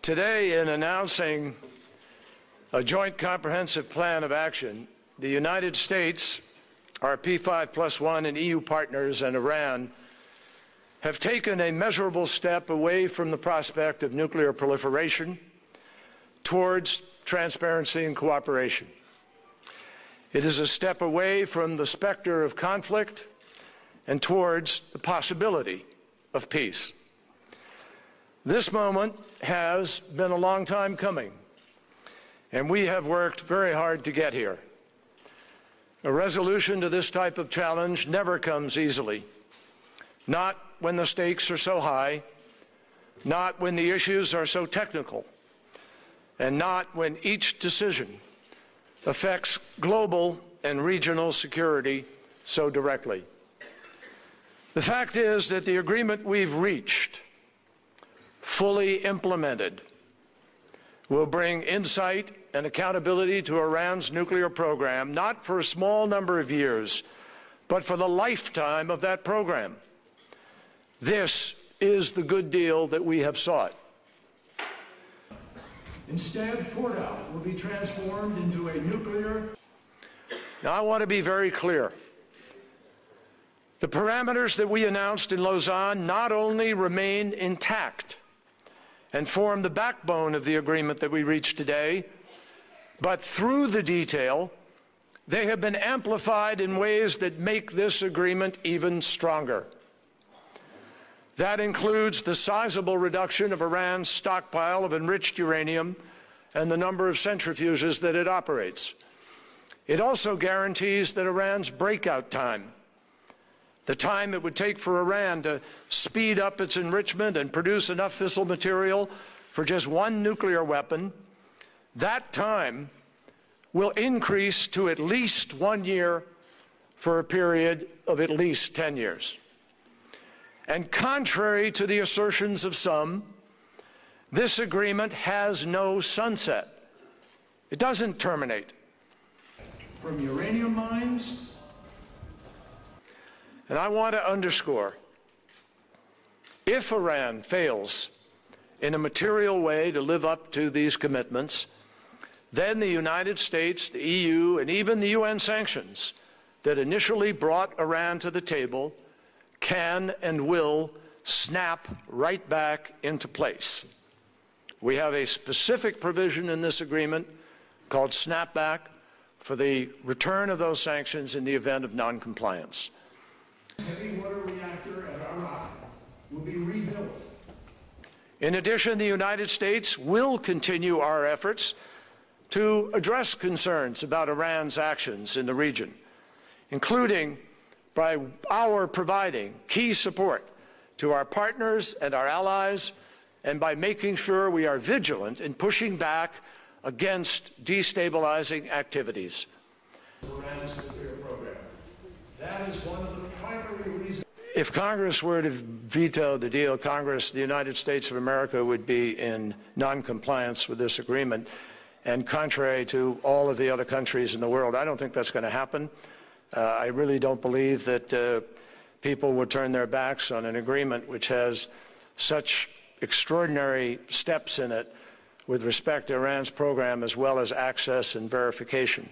Today, in announcing a joint comprehensive plan of action, the United States, our P5+1 and EU partners, and Iran have taken a measurable step away from the prospect of nuclear proliferation towards transparency and cooperation. It is a step away from the specter of conflict and towards the possibility of peace. This moment has been a long time coming, and we have worked very hard to get here. A resolution to this type of challenge never comes easily, not when the stakes are so high, not when the issues are so technical, and not when each decision affects global and regional security so directly. The fact is that the agreement we've reached, fully implemented, will bring insight and accountability to Iran's nuclear program, not for a small number of years, but for the lifetime of that program. This is the good deal that we have sought. Instead, Fordow will be transformed into a nuclear... Now, I want to be very clear. The parameters that we announced in Lausanne not only remain intact and form the backbone of the agreement that we reached today, but through the detail, they have been amplified in ways that make this agreement even stronger. That includes the sizable reduction of Iran's stockpile of enriched uranium and the number of centrifuges that it operates. It also guarantees that Iran's breakout time, the time it would take for Iran to speed up its enrichment and produce enough fissile material for just one nuclear weapon, that time will increase to at least 1 year for a period of at least 10 years. And contrary to the assertions of some, this agreement has no sunset. It doesn't terminate. From uranium mines, and I want to underscore, if Iran fails in a material way to live up to these commitments, then the United States, the EU, and even the UN sanctions that initially brought Iran to the table can and will snap right back into place. We have a specific provision in this agreement called snapback for the return of those sanctions in the event of noncompliance. Heavy water reactor at Arak will be rebuilt. In addition, the United States will continue our efforts to address concerns about Iran's actions in the region, including by our providing key support to our partners and our allies, and by making sure we are vigilant in pushing back against destabilizing activities. Iran's nuclear program. That is one of the primary reasons. If Congress were to veto the deal, the United States of America would be in noncompliance with this agreement, and contrary to all of the other countries in the world. I don't think that's going to happen. I really don't believe that people would turn their backs on an agreement which has such extraordinary steps in it with respect to Iran's program, as well as access and verification.